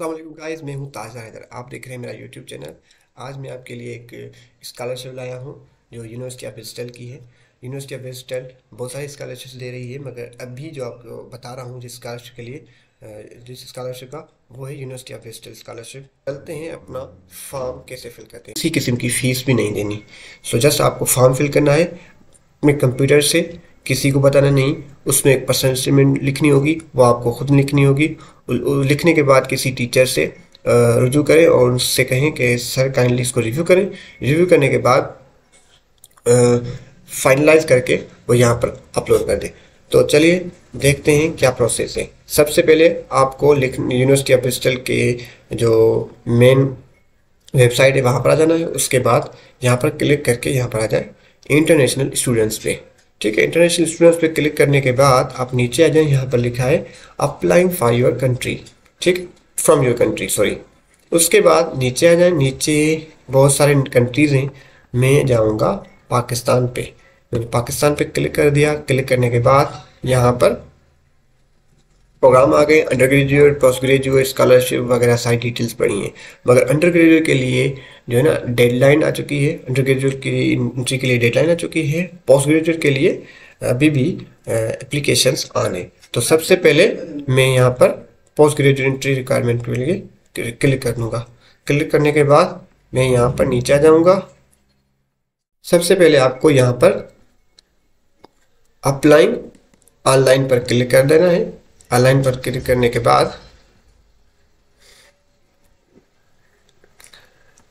अस्सलाम वालेकुम गाइस, मैं हूं ताज़ा हैदर। आप देख रहे हैं मेरा यूट्यूब चैनल। आज मैं आपके लिए एक स्कॉलरशिप लाया हूं जो यूनिवर्सिटी ऑफ ब्रिस्टल की है। यूनिवर्सिटी ऑफ ब्रिस्टल बहुत सारी स्कॉलरशिप दे रही है, मगर अभी जो आपको बता रहा हूं जिस स्कॉलरशिप के लिए जिस स्कॉलरशिप का, वो है यूनिवर्सिटी ऑफ ब्रिस्टल स्कॉलरशिप। चलते हैं अपना फॉर्म कैसे फिल करते हैं। किसी किस्म की फ़ीस भी नहीं देनी। सो जस्ट आपको फॉर्म फिल करना है अपने कंप्यूटर से, किसी को बताना नहीं। उसमें एक पर्सनल स्टेटमेंट लिखनी होगी, वो आपको खुद लिखनी होगी। लिखने के बाद किसी टीचर से रुजू करें और उनसे कहें कि सर काइंडली इसको रिव्यू करें। रिव्यू करने के बाद फाइनलाइज करके वो यहाँ पर अपलोड कर दें। तो चलिए देखते हैं क्या प्रोसेस है। सबसे पहले आपको यूनिवर्सिटी ऑफ ब्रिस्टल के जो मेन वेबसाइट है वहाँ पर आ जाना है। उसके बाद यहाँ पर क्लिक करके यहाँ पर आ जाए इंटरनेशनल स्टूडेंट्स पे। ठीक है, इंटरनेशनल स्टूडेंट्स पे क्लिक करने के बाद आप नीचे आ जाए। यहाँ पर लिखा है अप्लाइंग फॉर योर कंट्री, ठीक, फ्रॉम योर कंट्री, सॉरी। उसके बाद नीचे आ जाए। नीचे बहुत सारे कंट्रीज़ हैं, मैं जाऊँगा पाकिस्तान पे। मैंने पाकिस्तान पे क्लिक कर दिया। क्लिक करने के बाद यहाँ पर प्रोग्राम आ गए, under graduate, post graduate, scholarship वगैरह सारी डिटेल्स पड़ी हैं। मगर अंडर ग्रेजुएट के लिए जो है ना डेडलाइन आ चुकी है। अंडर ग्रेजुएट की एंट्री के लिए डेडलाइन आ चुकी है। पोस्ट ग्रेजुएट के लिए अभी भी एप्लीकेशंस आने। तो सबसे पहले मैं यहाँ पर पोस्ट ग्रेजुएट एंट्री रिक्वायरमेंट के लिए क्लिक कर दूँगा। क्लिक करने के बाद मैं यहाँ पर नीचे आ जाऊँगा। सबसे पहले आपको यहाँ पर अप्लाइंग ऑनलाइन पर क्लिक कर देना है। ऑनलाइन पर क्लिक करने के बाद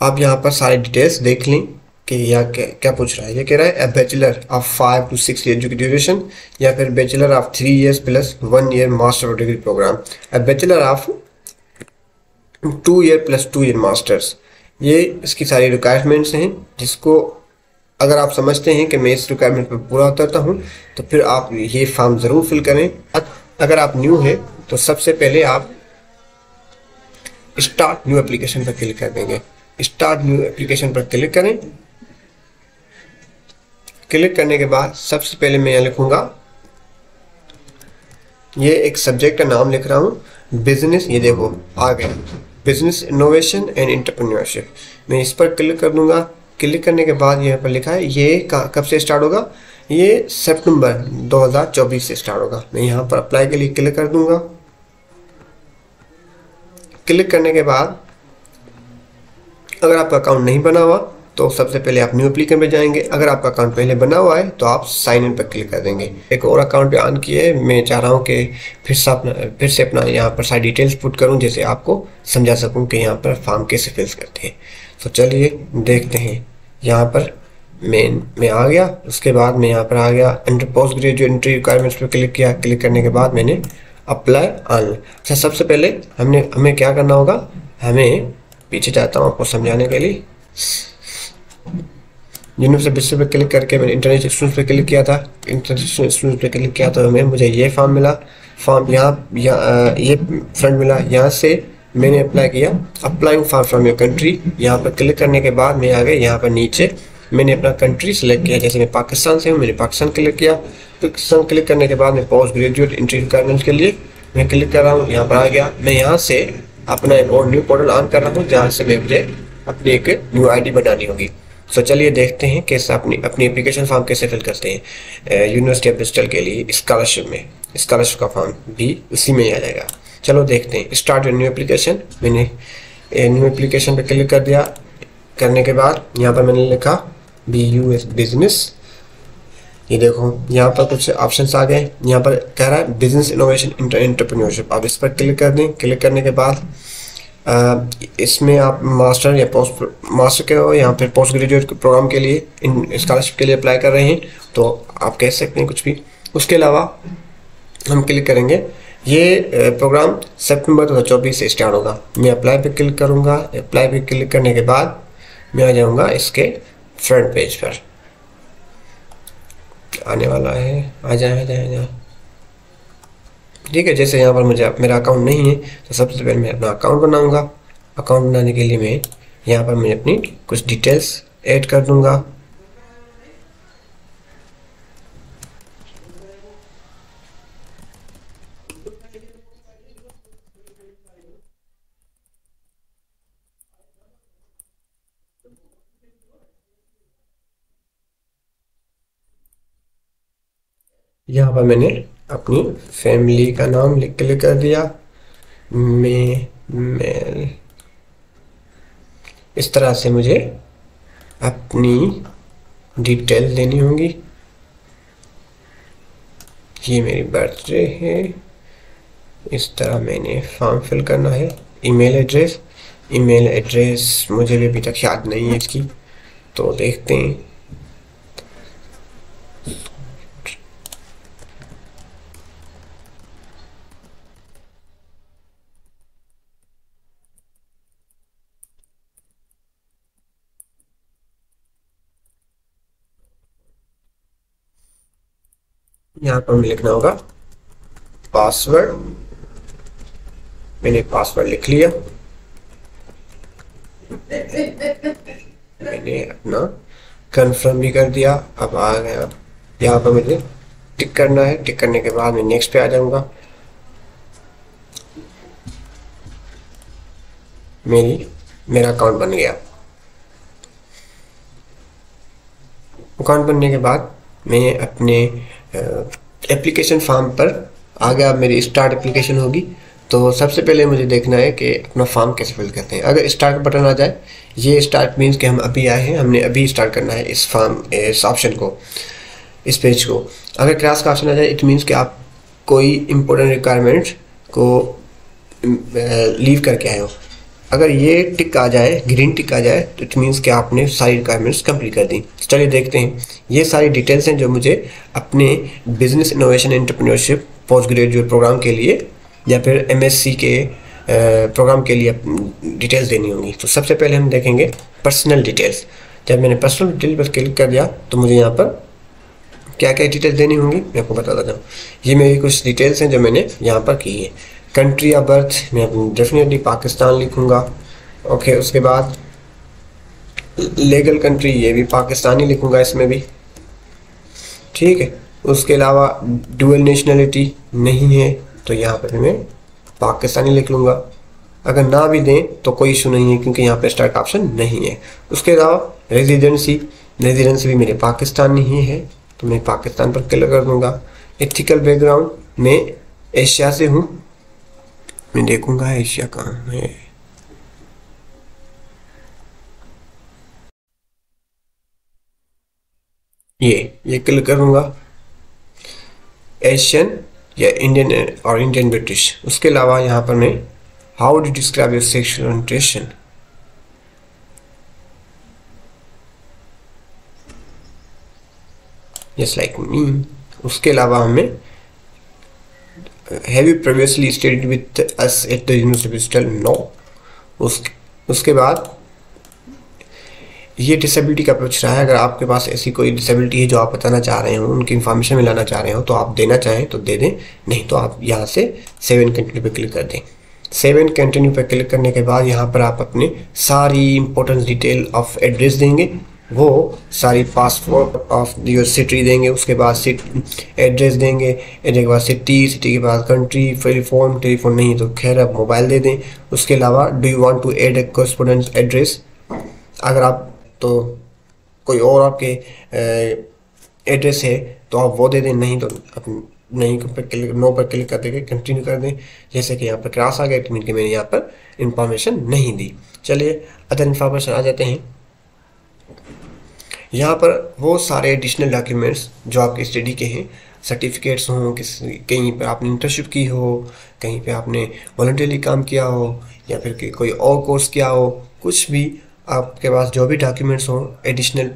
आप यहाँ पर सारी डिटेल्स देख लें कि यहाँ क्या क्या पूछ रहा है। ये कह रहा है a bachelor of 5 to 6 year की ड्यूरेशन, या फिर bachelor of 3 years plus 1 year master degree program, a bachelor of 2 year plus 2 year masters. ये इसकी सारी रिक्वायरमेंट्स हैं, जिसको अगर आप समझते हैं कि मैं इस रिक्वायरमेंट पर पूरा उतरता हूँ तो फिर आप ये फॉर्म ज़रूर फिल करें। अगर आप न्यू है तो सबसे पहले आप स्टार्ट न्यू एप्लीकेशन पर क्लिक कर देंगे। स्टार्ट न्यू एप्लीकेशन पर क्लिक करें। क्लिक करने के बाद सबसे पहले मैं यहाँ लिखूंगा, ये एक सब्जेक्ट का नाम लिख रहा हूँ बिजनेस। ये देखो आ गया, बिजनेस इनोवेशन एंड एंटरप्रेन्योरशिप। मैं इस पर क्लिक कर दूंगा। क्लिक करने के बाद यहाँ पर लिखा है ये कब से स्टार्ट होगा, ये सितंबर 2024 से स्टार्ट होगा। मैं यहाँ पर अप्लाई के लिए क्लिक कर दूंगा। क्लिक करने के बाद अगर आपका अकाउंट नहीं बना हुआ तो सबसे पहले आप न्यू एप्लीकेशन पे जाएंगे। अगर आपका अकाउंट पहले बना हुआ है तो आप साइन इन पर क्लिक कर देंगे। एक और अकाउंट पे ऑन किए, मैं चाह रहा हूँ कि फिर से अपना यहाँ पर सारी डिटेल्स पुट करूँ, जैसे आपको समझा सकूँ कि यहाँ पर फॉर्म कैसे फिल करते हैं। तो चलिए देखते हैं। यहाँ पर मैं आ गया। उसके बाद मैं यहाँ पर आ गया, under post graduate entry requirements पर क्लिक किया। क्लिक करने के बाद मैंने अप्लाई ऑन। अच्छा, सबसे पहले हमें क्या करना होगा, हमें पीछे जाता हूँ आपको समझाने के लिए। यूनिवर्सिटी बिस्टर पे क्लिक करके मैंने इंटरनेशनल स्टूडेंट्स पे क्लिक किया था। इंटरनेशनल स्टूडेंट्स पे क्लिक किया तो मुझे ये फॉर्म मिला। फॉर्म यहाँ ये फ्रंट मिला। यहाँ से मैंने अप्लाई किया, applying for from your country. यहाँ पर क्लिक करने के बाद मैं आ गया। यहाँ पर नीचे मैंने अपना कंट्री सेलेक्ट किया, जैसे मैं पाकिस्तान से हूँ, मैंने पाकिस्तान क्लिक किया। पाकिस्तान क्लिक करने के बाद मैं पोस्ट ग्रेजुएट एंट्री रिक्वायरमेंट्स के लिए मैं क्लिक कर रहा हूँ। यहाँ पर आ गया। मैं यहाँ से अपना एक और न्यू पोर्टल ऑन कर रहा हूँ, जहाँ से मुझे अपनी एक न्यू आईडी बनानी होगी। सो चलिए देखते हैं कैसे अपनी एप्लीकेशन फॉर्म कैसे फिल करते हैं। यूनिवर्सिटी ऑफ ब्रिस्टल के लिए स्कॉलरशिप में, स्कॉलरशिप का फॉर्म भी उसी में ही आ जाएगा। चलो देखते हैं। स्टार्ट न्यू एप्लीकेशन, मैंने न्यू एप्लीकेशन पे क्लिक कर दिया। करने के बाद यहाँ पर मैंने लिखा BUS बिजनेस। ये देखो यहाँ पर कुछ ऑप्शंस आ गए। यहाँ पर कह रहा है बिजनेस इनोवेशन एंटरप्रेन्योरशिप। आप इस पर क्लिक कर दें। क्लिक करने के बाद इसमें आप मास्टर या पोस्ट मास्टर के हो या फिर पोस्ट ग्रेजुएट प्रोग्राम के लिए, इन स्कॉलरशिप के लिए अप्लाई कर रहे हैं तो आप कह सकते हैं कुछ भी। उसके अलावा हम क्लिक करेंगे, ये प्रोग्राम सितंबर 2024 से स्टार्ट होगा। मैं अप्लाई पे क्लिक करूँगा। अप्लाई पे क्लिक करने के बाद मैं आ जाऊँगा इसके फ्रंट पेज पर। आने वाला है, आ जाए आ जाए आ जाए। ठीक है, जैसे यहाँ पर मुझे मेरा अकाउंट नहीं है तो सबसे पहले मैं अपना अकाउंट बनाऊंगा। अकाउंट बनाने के लिए मैं यहाँ पर मैं अपनी कुछ डिटेल्स ऐड कर दूंगा। यहाँ पर मैंने अपनी फैमिली का नाम क्लिक कर दिया, मेल। इस तरह से मुझे अपनी डिटेल देनी होंगी। ये मेरी बर्थडे है, इस तरह मैंने फॉर्म फिल करना है। ईमेल एड्रेस मुझे भी अभी तक याद नहीं है इसकी, तो देखते हैं। यहाँ पर हमें लिखना होगा पासवर्ड। मैंने पासवर्ड लिख लिया। मैंने अपना कंफर्म भी कर दिया। अब आ गया, यहाँ पर मुझे टिक करना है। टिक करने के बाद मैं नेक्स्ट पे आ जाऊंगा। मेरा अकाउंट बन गया। अकाउंट बनने के बाद मैं अपने एप्लीकेशन फॉर्म पर आ गया। मेरी स्टार्ट एप्लीकेशन होगी। तो सबसे पहले मुझे देखना है कि अपना फॉर्म कैसे फिल करते हैं। अगर स्टार्ट बटन आ जाए, ये स्टार्ट मीन्स कि हम अभी आए हैं, हमने अभी स्टार्ट करना है इस फॉर्म, इस ऑप्शन को, इस पेज को। अगर क्रॉस का ऑप्शन आ जाए, इट मीन्स कि आप कोई इंपॉर्टेंट रिक्वायरमेंट को लीव करके आए हो। अगर ये टिक आ जाए, ग्रीन टिक आ जाए, तो इट मीन्स कि आपने सारी रिक्वायरमेंट्स कंप्लीट कर दी। चलिए देखते हैं। ये सारी डिटेल्स हैं जो मुझे अपने business innovation entrepreneurship post graduate program के लिए या फिर एमएससी के प्रोग्राम के लिए डिटेल्स देनी होंगी। तो सबसे पहले हम देखेंगे पर्सनल डिटेल्स। जब मैंने पर्सनल डिटेल पर क्लिक कर दिया तो मुझे यहाँ पर क्या क्या डिटेल्स देनी होंगी मैं आपको बता देता हूँ। ये मेरी कुछ डिटेल्स हैं जो मैंने यहाँ पर की है। कंट्री ऑफ बर्थ मैं डेफिनेटली पाकिस्तान लिखूँगा। ओके, उसके बाद लीगल कंट्री, ये भी पाकिस्तानी लिखूँगा इसमें भी, ठीक है। उसके अलावा डुअल नेशनलिटी नहीं है तो यहाँ पर मैं पाकिस्तानी लिख लूँगा। अगर ना भी दें तो कोई इशू नहीं है क्योंकि यहाँ पे स्टार्ट ऑप्शन नहीं है। उसके अलावा रेजिडेंसी भी मेरे पाकिस्तानी ही है तो मैं पाकिस्तान पर क्लिक कर दूँगा। एथिकल बैकग्राउंड, मैं एशिया से हूँ। मैं देखूँगा एशिया कहाँ है। ये क्लिक करूँगा। एशियन या इंडियन और इंडियन ब्रिटिश। उसके अलावा यहाँ पर मैं how do describe your sexual orientation, just like me. उसके अलावा हमें have you previously studied with us at the university Bristol, no. उसके बाद ये डिसेबिलिटी का पूछ रहा है। अगर आपके पास ऐसी कोई डिसेबिलिटी है जो आप बताना चाह रहे हो, उनकी इन्फॉर्मेशन मिलाना चाह रहे हो, तो आप देना चाहें तो दे दें, नहीं तो आप यहाँ से सेव एंड कंटिन्यू पे क्लिक कर दें। सेव एंड कंटिन्यू पे क्लिक करने के बाद यहाँ पर आप अपने सारी इंपॉर्टेंट डिटेल ऑफ एड्रेस देंगे, वो सारी पासपोर्ट ऑफ योर सिटी देंगे। उसके बाद एड्रेस देंगे, एड्रेस के बाद सिटी के बाद कंट्री, टेलीफोन नहीं तो खैर आप मोबाइल दे दें। उसके अलावा do you want to add a correspondence address, अगर आप तो कोई और आपके एड्रेस है तो आप वो दे दें, नहीं तो नहीं पर क्लिक, नो पर क्लिक कर देंगे, कंटिन्यू कर दें। जैसे कि यहाँ पर क्रॉस आ गया तो मैंने यहाँ पर इंफॉर्मेशन नहीं दी। चलिए अदर इन्फॉर्मेशन आ जाते हैं। यहाँ पर वो सारे एडिशनल डॉक्यूमेंट्स जो आपके स्टडी के हैं, सर्टिफिकेट्स हों, कहीं पर आपने इंटर्नशिप की हो, कहीं पे आपने वॉलंटियरली काम किया हो या फिर कोई और कोर्स किया हो, कुछ भी आपके पास जो भी डॉक्यूमेंट्स हों एडिशनल,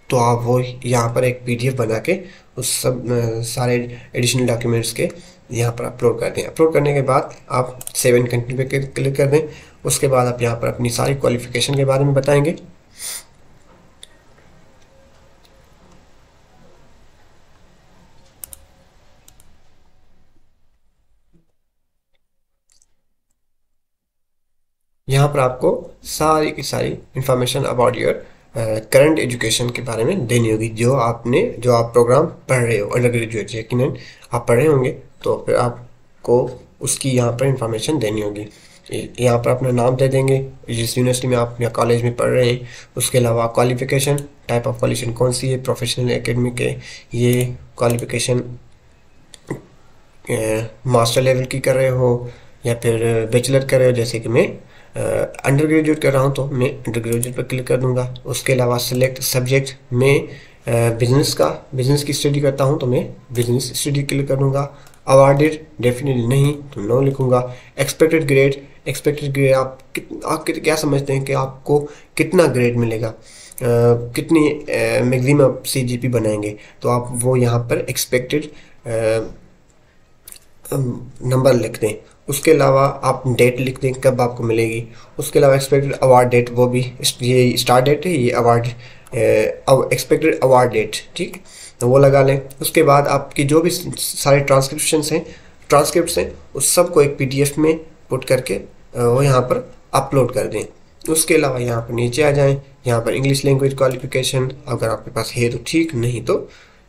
तो आप वो यहाँ पर एक पीडीएफ बना के उस सब सारे एडिशनल डॉक्यूमेंट्स के यहाँ पर अपलोड कर दें। अपलोड करने के बाद आप सेव एंड कंटिन्यू पे क्लिक कर दें। उसके बाद आप यहाँ पर अपनी सारी क्वालिफिकेशन के बारे में बताएंगे। यहाँ पर आपको सारी की सारी information about your current education के बारे में देनी होगी। जो आप प्रोग्राम पढ़ रहे हो अंडर ग्रेजुएट, यकीनन आप पढ़ रहे होंगे तो फिर आपको उसकी यहाँ पर इंफॉर्मेशन देनी होगी। यहाँ पर अपना नाम दे देंगे, जिस यूनिवर्सिटी में आप या कॉलेज में पढ़ रहे हैं। उसके अलावा क्वालिफिकेशन, टाइप ऑफ क्वालिफिकेशन कौन सी है, प्रोफेशनल एकेडमिक है, ये क्वालिफिकेशन मास्टर लेवल की कर रहे हो या फिर बैचलर कर रहे हो, जैसे कि मैं अंडर ग्रेजुएट कर रहा हूँ तो मैं अंडर ग्रेजुएट पर क्लिक कर दूंगा। उसके अलावा सिलेक्ट सब्जेक्ट में बिजनेस की स्टडी करता हूँ तो मैं बिजनेस स्टडी क्लिक कर दूंगा। अवार्डेड डेफिनेटली नहीं तो नो लिखूंगा। एक्सपेक्टेड ग्रेड आप क्या समझते हैं कि आपको कितना ग्रेड मिलेगा, कितनी मैक्सिमम सीजीपी बनाएंगे, तो आप वो यहाँ पर एक्सपेक्टेड नंबर लिख दें। उसके अलावा आप डेट लिख दें कब आपको मिलेगी। उसके अलावा एक्सपेक्टेड अवार्ड डेट, वो भी ये स्टार्ट डेट है, ये अवार्ड एक्सपेक्टेड अवार्ड डेट, ठीक, तो वो लगा लें। उसके बाद आपकी जो भी सारे ट्रांसक्रिप्ट्स हैं उस सब को एक पीडीएफ में पुट करके वो यहाँ पर अपलोड कर दें। उसके अलावा यहाँ पर नीचे आ जाएं, यहाँ पर इंग्लिश लैंग्वेज क्वालिफिकेशन अगर आपके पास है तो ठीक, नहीं तो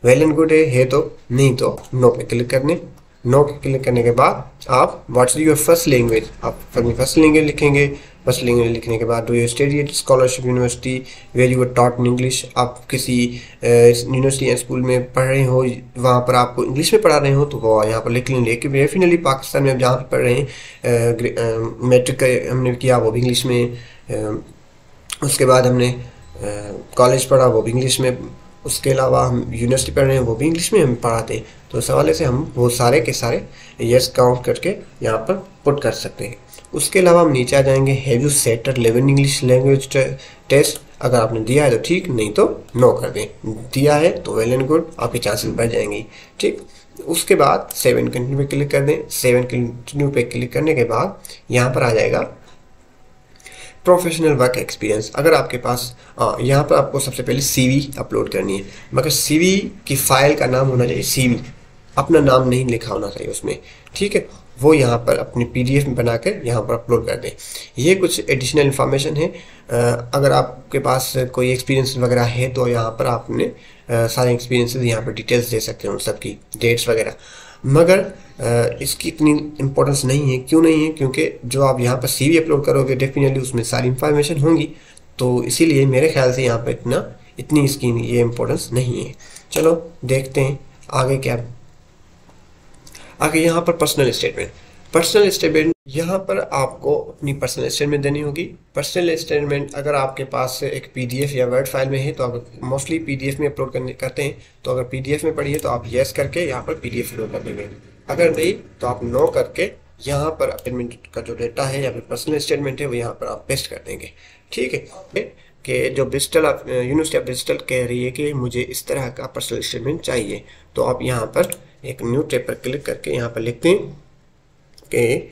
वेल एंड गुड है तो नहीं तो नो पे क्लिक कर दें। नो पे क्लिक करने के बाद आप व्हाट्स योर फर्स्ट लैंग्वेज, आप अपनी फर्स्ट लैंग्वेज लिखेंगे। फर्स्ट लैंग्वेज लिखने के बाद do you study at scholarship university where you are taught in English, आप किसी यूनिवर्सिटी या स्कूल में पढ़ रहे हो, वहाँ पर आपको इंग्लिश में पढ़ा रहे हो तो वो यहाँ पर लिख लेंगे कि डेफिनेटली पाकिस्तान में जहाँ पर पढ़ रहे हैं मैट्रिक का हमने किया वो भी इंग्लिश में, उसके बाद हमने कॉलेज पढ़ा वो भी इंग्लिश में, उसके अलावा हम यूनिवर्सिटी पढ़ रहे हैं वो भी इंग्लिश में हम पढ़ाते हैं। तो इस हवाले से हम वो सारे के सारे यस काउंट करके यहाँ पर पुट कर सकते हैं। उसके अलावा हम नीचे आ जाएंगे, have you set level English language test, अगर आपने दिया है तो ठीक, नहीं तो नो कर दें। दिया है तो वेल एंड गुड, आपके चांसेस बढ़ जाएंगे, ठीक। उसके बाद सेवन कंटिन्यू पे क्लिक कर दें। सेवन कंटिन्यू पे क्लिक करने के बाद यहाँ पर आ जाएगा प्रोफेशनल वर्क एक्सपीरियंस। अगर आपके पास यहाँ पर आपको सबसे पहले सीवी अपलोड करनी है, मगर सीवी की फाइल का नाम होना चाहिए सीवी, अपना नाम नहीं लिखा होना चाहिए उसमें, ठीक है। वो यहाँ पर अपनी पीडीएफ में बनाकर यहाँ पर अपलोड कर दें। ये कुछ एडिशनल इन्फॉर्मेशन है। अगर आपके पास कोई एक्सपीरियंस वगैरह है तो यहाँ पर आपने सारे एक्सपीरियंसेस यहाँ पर डिटेल्स दे सकते हैं, उन सबकी डेट्स वगैरह, मगर इसकी इतनी इम्पोर्टेंस नहीं है। क्यों नहीं है? क्योंकि जो आप यहाँ पर सीवी अपलोड करोगे डेफिनेटली उसमें सारी इन्फॉर्मेशन होंगी, तो इसीलिए मेरे ख्याल से यहाँ पर इतनी इसकी ये इम्पोर्टेंस नहीं है। चलो देखते हैं आगे क्या। आगे यहाँ पर पर्सनल स्टेटमेंट यहाँ पर आपको अपनी पर्सनल स्टेटमेंट देनी होगी। पर्सनल स्टेटमेंट अगर आपके पास एक पीडीएफ या वर्ड फाइल में है तो आप मोस्टली पीडीएफ में अपलोड करते हैं, तो अगर पीडीएफ में पड़ी है तो आप यस करके यहाँ पर पीडीएफ अपलोड कर देंगे। अगर नहीं तो आप नो करके यहाँ पर अपॉइंटमेंट का जो डेटा है या फिर पर्सनल स्टेटमेंट है वो यहाँ पर आप पेस्ट कर देंगे, ठीक है। कि जो ब्रिस्टल यूनिवर्सिटी ऑफ ब्रिस्टल कह रही है कि मुझे इस तरह का पर्सनल स्टेटमेंट चाहिए, तो आप यहाँ पर एक न्यू टैब पर क्लिक करके यहाँ पर लिखते हैं कि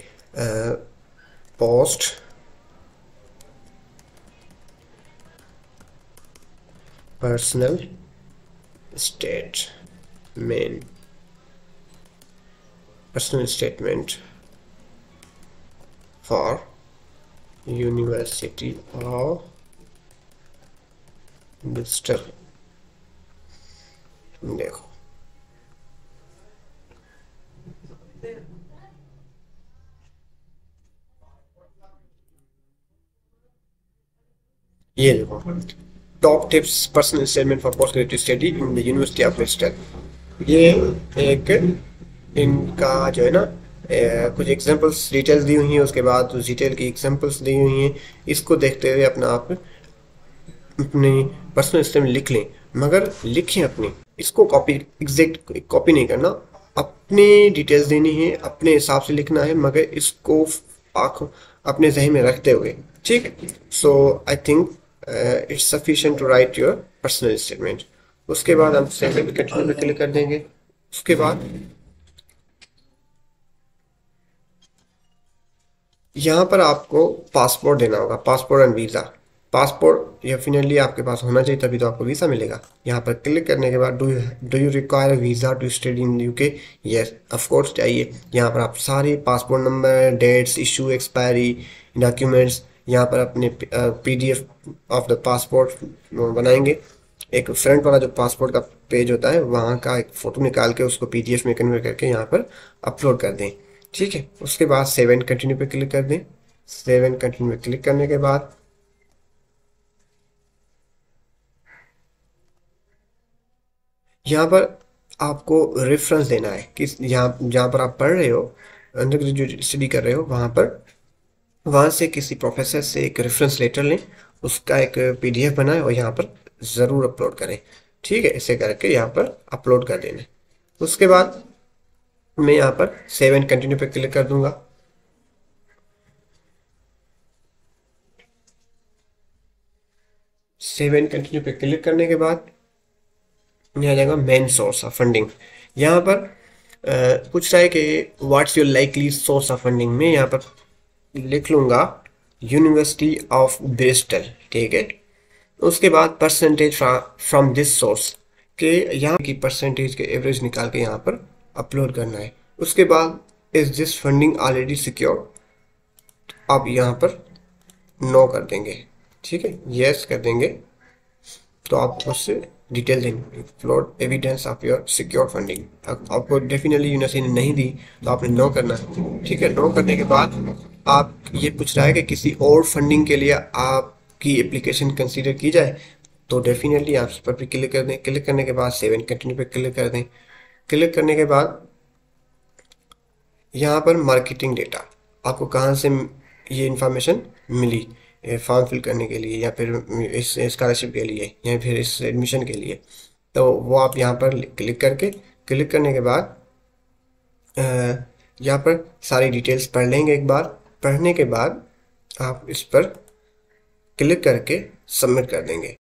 post personal statement for university of Bristol. देखो ये देखो, top tips personal statement for post graduate study in the university of Bristol. ये एक इनका जो है ना कुछ एग्जांपल्स डिटेल्स दी हुई हैं, उसके बाद उस डिटेल की एग्जांपल्स दी हुई हैं। इसको देखते हुए अपना आप अपनी पर्सनल स्टेटमेंट लिख लें, मगर लिखें अपनी, इसको कॉपी एग्जैक्ट कॉपी नहीं करना, अपनी डिटेल्स देनी है, अपने हिसाब से लिखना है, मगर इसको अपने जहन में रखते हुए, ठीक। So I think it's sufficient to write your personal statement. उसके बाद हम सेकंड कंटिन्यू पे क्लिक कर देंगे। उसके बाद यहाँ पर आपको पासपोर्ट देना होगा, passport and visa. Passport definitely आपके पास होना चाहिए, तभी तो आपको वीज़ा मिलेगा। यहाँ पर क्लिक करने के बाद do you require visa to study in UK? Yes of course चाहिए। यहाँ पर आप सारे passport number, dates, issue, expiry, documents यहाँ पर अपने पीडीएफ ऑफ द पासपोर्ट बनाएंगे। एक फ्रंट वाला जो पासपोर्ट का पेज होता है वहाँ का एक फ़ोटो निकाल के उसको पीडीएफ में कन्वर्ट करके यहाँ पर अपलोड कर दें, ठीक है। उसके बाद सेव एंड कंटिन्यू पे क्लिक कर दें। सेव एंड कंटिन्यू पे क्लिक करने के बाद यहाँ पर आपको रेफरेंस देना है कि यहाँ जहाँ पर आप पढ़ रहे हो, अंडर ग्रेजुएट स्टडी कर रहे हो, वहाँ से किसी प्रोफेसर से एक रेफरेंस लेटर लें, उसका एक PDF बनाएं और यहाँ पर ज़रूर अपलोड करें। ठीक है, ऐसे करके यहाँ पर अपलोड कर देना। उसके बाद मैं यहाँ पर सेव एंड कंटिन्यू पे क्लिक कर दूंगा। सेव एंड कंटिन्यू पे क्लिक करने के बाद यहाँ जाएगा मेन सोर्स ऑफ फंडिंग। यहाँ पर पूछ रहा है कि what's your likely source of funding. में यहाँ पर लिख लूँगा यूनिवर्सिटी ऑफ ब्रिस्टल। ठीक है, उसके बाद परसेंटेज फ्रॉम दिस सोर्स के यहाँ की परसेंटेज के एवरेज निकाल के यहाँ पर अपलोड करना है। उसके बाद is this funding already secure, आप यहाँ पर नो कर देंगे। ठीक है, यस कर देंगे तो आप उससे डिटेल देंगे, upload evidence of your secure funding. आपको डेफिनेटली यूनिवर्सिटी ने नहीं दी तो आपने नो करना है। ठीक है, नो करने के बाद आप ये पूछ रहा है कि किसी और फंडिंग के लिए आपकी एप्लीकेशन कंसीडर की जाए, तो डेफिनेटली आप इस पर भी क्लिक कर दें। क्लिक करने के बाद सेव एंड कंटिन्यू पे क्लिक कर दें। क्लिक करने के बाद यहाँ पर मार्केटिंग डेटा, आपको कहाँ से ये इंफॉर्मेशन मिली फॉर्म फिल करने के लिए या फिर इस स्कॉलरशिप के लिए या फिर इस एडमिशन के लिए, तो वो आप यहाँ पर क्लिक करने के बाद यहाँ पर सारी डिटेल्स पढ़ लेंगे एक बार। पढ़ने के बाद आप इस पर क्लिक करके सबमिट कर देंगे।